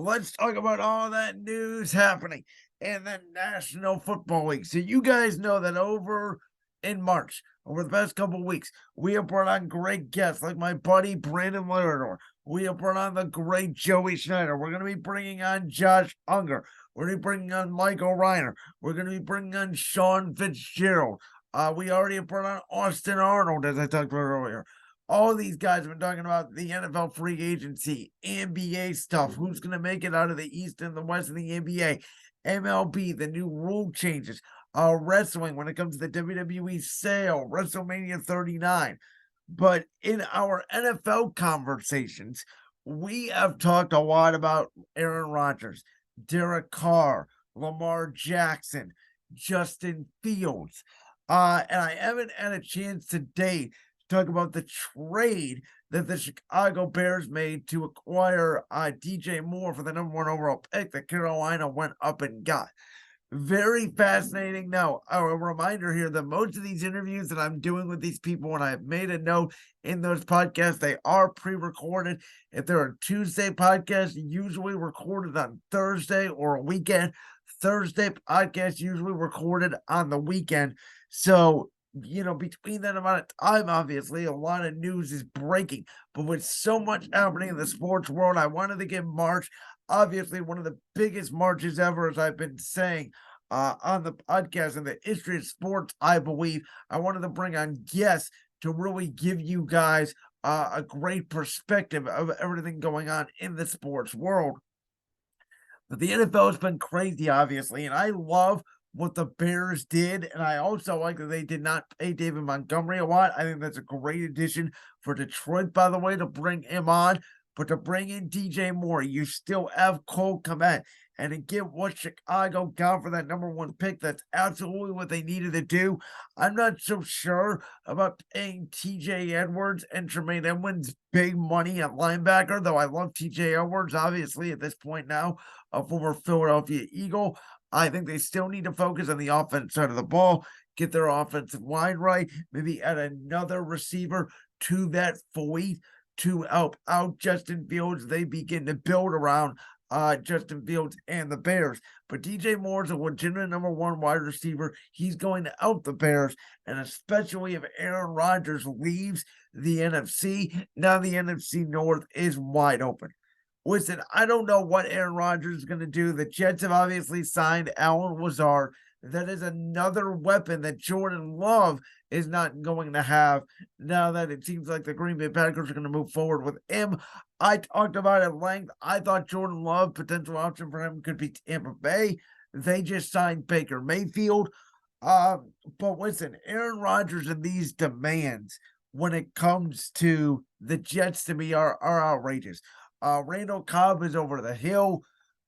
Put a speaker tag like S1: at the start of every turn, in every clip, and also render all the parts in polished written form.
S1: Let's talk about all that news happening in the National Football League. So you guys know that over in March, over the past couple of weeks, we have brought on great guests like my buddy Brandon Larador. We have brought on the great Joey Schneider. We're going to be bringing on Josh Unger. We're going to be bringing on Michael Reiner. We're going to be bringing on Sean Fitzgerald. We already have brought on Austin Arnold, as I talked about earlier. All these guys have been talking about the NFL free agency, NBA stuff, who's going to make it out of the East and the West of the NBA, MLB, the new rule changes, wrestling when it comes to the WWE sale, WrestleMania 39. But in our NFL conversations, we have talked a lot about Aaron Rodgers, Derek Carr, Lamar Jackson, Justin Fields. And I haven't had a chance today talk about the trade that the Chicago Bears made to acquire DJ Moore for the number one overall pick that Carolina went up and got. Very fascinating. Now, a reminder here that most of these interviews that I'm doing with these people, and I've made a note in those podcasts, they are pre-recorded. If they're a Tuesday podcast, usually recorded on Thursday or a weekend. Thursday podcast usually recorded on the weekend. So between that amount of time, obviously, a lot of news is breaking. But with so much happening in the sports world, I wanted to give March, obviously, one of the biggest marches ever, as I've been saying on the podcast in the history of sports, I believe. I wanted to bring on guests to really give you guys a great perspective of everything going on in the sports world. But the NFL has been crazy, obviously, and I love what the Bears did, and I also like that they did not pay David Montgomery a lot. I think that's a great addition for Detroit, by the way, to bring him on. But to bring in DJ Moore, you still have Cole Kmet. And to get what Chicago got for that number one pick, that's absolutely what they needed to do. I'm not so sure about paying TJ Edwards and Tremaine Edmonds big money at linebacker, though I love TJ Edwards, obviously, at this point now, a former Philadelphia Eagle. I think they still need to focus on the offense side of the ball, get their offensive line right, maybe add another receiver to that fleet to help out Justin Fields. They begin to build around Justin Fields and the Bears. But DJ Moore is a legitimate number one wide receiver. He's going to help the Bears, and especially if Aaron Rodgers leaves the NFC, now the NFC North is wide open. Listen, I don't know what Aaron Rodgers is going to do. The Jets have obviously signed Allen Lazard. That is another weapon that Jordan Love is not going to have now that it seems like the Green Bay Packers are going to move forward with him. I talked about it at length. I thought Jordan Love, potential option for him could be Tampa Bay. They just signed Baker Mayfield. But listen, Aaron Rodgers and these demands when it comes to the Jets to me are outrageous. Randall Cobb is over the hill.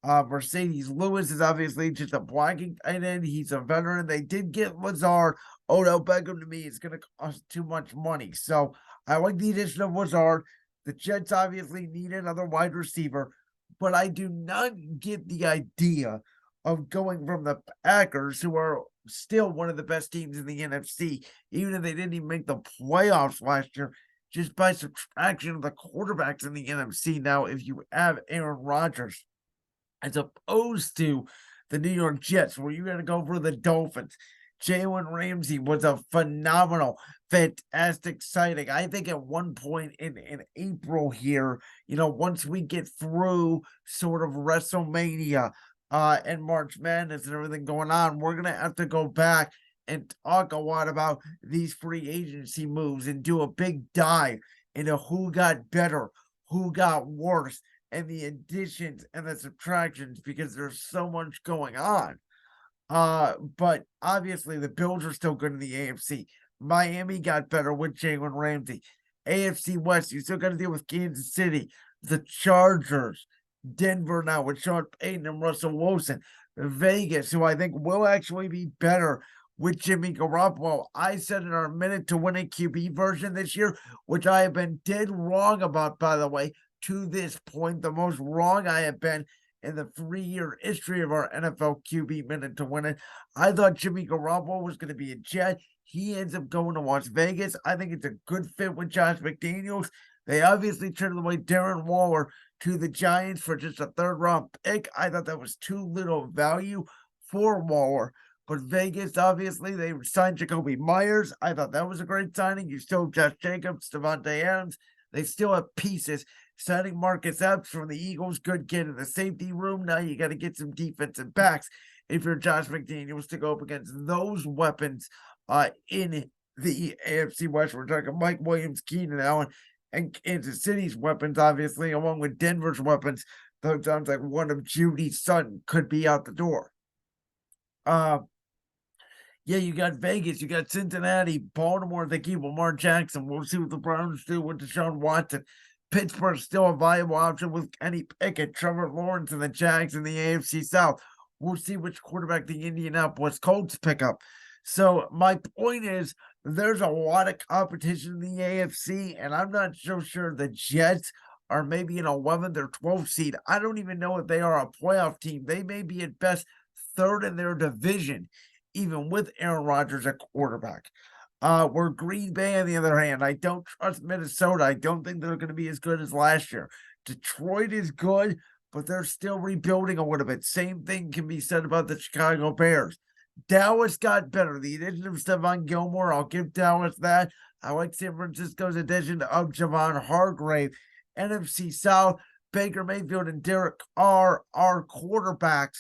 S1: Mercedes Lewis is obviously just a blocking tight end. He's a veteran. They did get Lazard. Odell Beckham to me is going to cost too much money. So I like the addition of Lazard. The Jets obviously need another wide receiver, but I do not get the idea of going from the Packers, who are still one of the best teams in the NFC, even if they didn't even make the playoffs last year, just by subtraction of the quarterbacks in the NFC now if you have Aaron Rodgers, as opposed to the New York Jets, where you're going to go for the Dolphins. Jalen Ramsey was a phenomenal, fantastic sighting. I think at one point in April here, once we get through sort of WrestleMania and March Madness and everything going on, we're going to have to go back and talk a lot about these free agency moves and do a big dive into who got better, who got worse, and the additions and the subtractions, because there's so much going on. But obviously the Bills are still good in the AFC. Miami got better with Jalen Ramsey. AFC West, you still got to deal with Kansas City, the Chargers, Denver now with Sean Payton and Russell Wilson, Vegas, who I think will actually be better with Jimmy Garoppolo. I said in our minute to win a QB version this year, which I have been dead wrong about, by the way, to this point, the most wrong I have been in the 3-year history of our NFL QB minute to win it. I thought Jimmy Garoppolo was going to be a Jet. He ends up going to Las Vegas. I think it's a good fit with Josh McDaniels. They obviously traded away Darren Waller to the Giants for just a third-round pick. I thought that was too little value for Waller. But Vegas, obviously, they signed Jacoby Myers. I thought that was a great signing. You still have Josh Jacobs, Devontae Adams. They still have pieces. Signing Marcus Epps from the Eagles, good kid in the safety room. Now you got to get some defensive backs if you're Josh McDaniels to go up against those weapons in the AFC West. We're talking Mike Williams, Keenan Allen, and Kansas City's weapons, obviously, along with Denver's weapons. Though it sounds like one of Judy's son could be out the door. Yeah, you got Vegas, you got Cincinnati, Baltimore. They keep Lamar Jackson. We'll see what the Browns do with Deshaun Watson. Pittsburgh's still a viable option with Kenny Pickett, Trevor Lawrence, and the Jags in the AFC South. We'll see which quarterback the Indianapolis Colts pick up. So my point is, there's a lot of competition in the AFC, and I'm not so sure the Jets are maybe an 11th or 12th seed. I don't even know if they are a playoff team. They may be at best third in their division, even with Aaron Rodgers at quarterback. Where Green Bay, on the other hand, I don't trust Minnesota. I don't think they're going to be as good as last year. Detroit is good, but they're still rebuilding a little bit. Same thing can be said about the Chicago Bears. Dallas got better. The addition of Stephon Gilmore, I'll give Dallas that. I like San Francisco's addition of Javon Hargrave. NFC South, Baker Mayfield and Derek Carr are quarterbacks.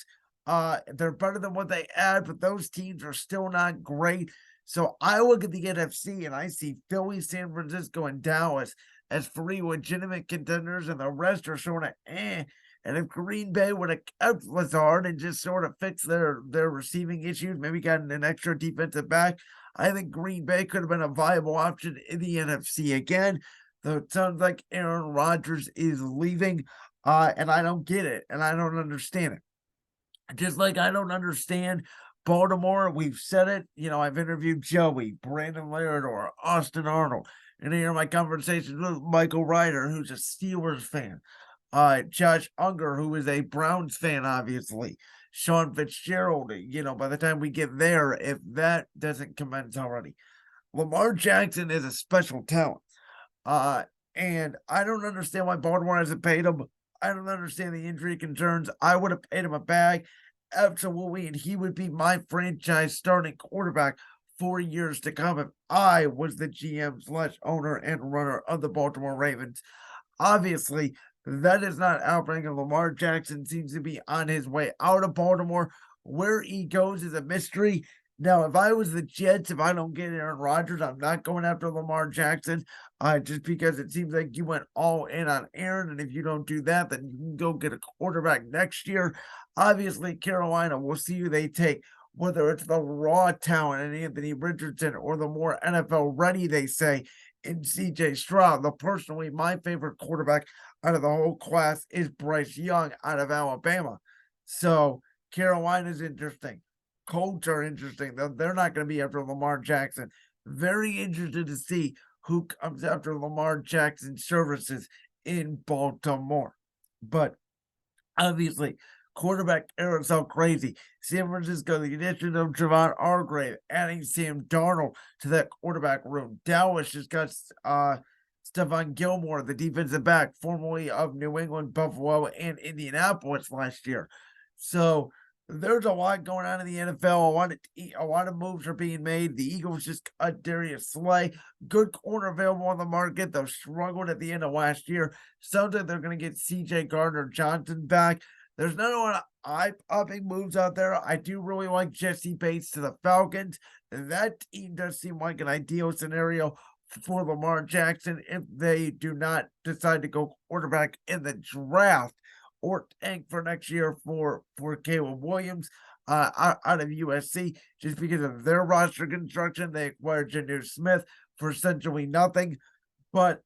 S1: They're better than what they had, but those teams are still not great. So I look at the NFC and I see Philly, San Francisco, and Dallas as three legitimate contenders, and the rest are sort of eh. And if Green Bay would have kept Lazard and just sort of fixed their receiving issues, maybe gotten an extra defensive back, I think Green Bay could have been a viable option in the NFC again. Though it sounds like Aaron Rodgers is leaving, and I don't get it, and I don't understand it. Just like I don't understand Baltimore. We've said it. I've interviewed Joey, Brandon Laird, or Austin Arnold. And hear my conversations with Michael Ryder, who's a Steelers fan. Josh Unger, who is a Browns fan, obviously. Sean Fitzgerald, by the time we get there, if that doesn't commence already. Lamar Jackson is a special talent. And I don't understand why Baltimore hasn't paid him. I don't understand the injury concerns. I would have paid him a bag, absolutely, and he would be my franchise starting quarterback for years to come if I was the GM/owner and runner of the Baltimore Ravens. Obviously, that is not happening, and Lamar Jackson seems to be on his way out of Baltimore. Where he goes is a mystery. Now, if I was the Jets, if I don't get Aaron Rodgers, I'm not going after Lamar Jackson, just because it seems like you went all in on Aaron, and if you don't do that, then you can go get a quarterback next year. Obviously, Carolina, we'll see who they take, whether it's the raw talent in Anthony Richardson or the more NFL ready, they say, in C.J. Stroud. Though personally, my favorite quarterback out of the whole class is Bryce Young out of Alabama. So Carolina's interesting. Colts are interesting. They're not going to be after Lamar Jackson. Very interested to see who comes after Lamar Jackson's services in Baltimore. But obviously, quarterback era so crazy. San Francisco, the addition of Javon Hargrave, adding Sam Darnold to that quarterback room. Dallas just got Stephon Gilmore, the defensive back, formerly of New England, Buffalo, and Indianapolis last year. So there's a lot going on in the NFL. A lot of moves are being made. The Eagles just cut Darius Slay. Good corner available on the market. They struggled at the end of last year. Sounds like they're going to get C.J. Gardner-Johnson back. There's not a lot of eye-popping moves out there. I do really like Jesse Bates to the Falcons. That team does seem like an ideal scenario for Lamar Jackson if they do not decide to go quarterback in the draft or tank for next year for Caleb Williams out of USC. Just because of their roster construction, they acquired Janu Smith for essentially nothing. But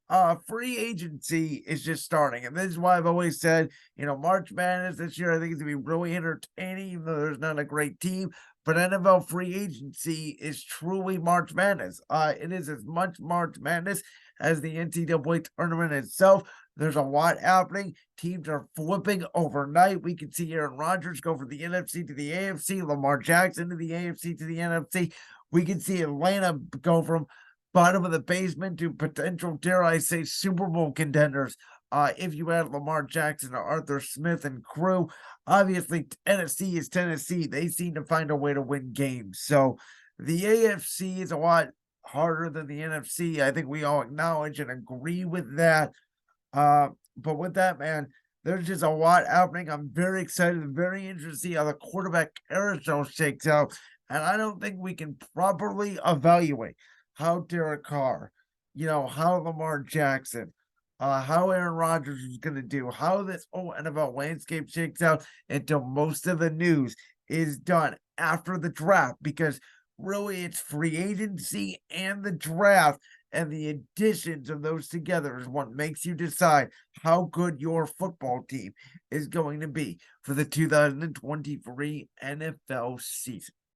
S1: free agency is just starting. And this is why I've always said, March Madness this year, I think it's going to be really entertaining, even though there's not a great team. But NFL free agency is truly March Madness. It is as much March Madness as the NCAA tournament itself. There's a lot happening. Teams are flipping overnight. We can see Aaron Rodgers go from the NFC to the AFC, Lamar Jackson to the AFC to the NFC. We can see Atlanta go from bottom of the basement to potential, dare I say, Super Bowl contenders If you add Lamar Jackson or Arthur Smith and crew, obviously Tennessee is Tennessee. They seem to find a way to win games. So the AFC is a lot harder than the NFC. I think we all acknowledge and agree with that. But with that, man, there's just a lot happening. I'm very excited and very interested to see how the quarterback carousel shakes out. And I don't think we can properly evaluate how Derek Carr, how Lamar Jackson, how Aaron Rodgers is going to do, how this whole NFL landscape shakes out until most of the news is done after the draft, because really it's free agency and the draft, and the additions of those together is what makes you decide how good your football team is going to be for the 2023 NFL season.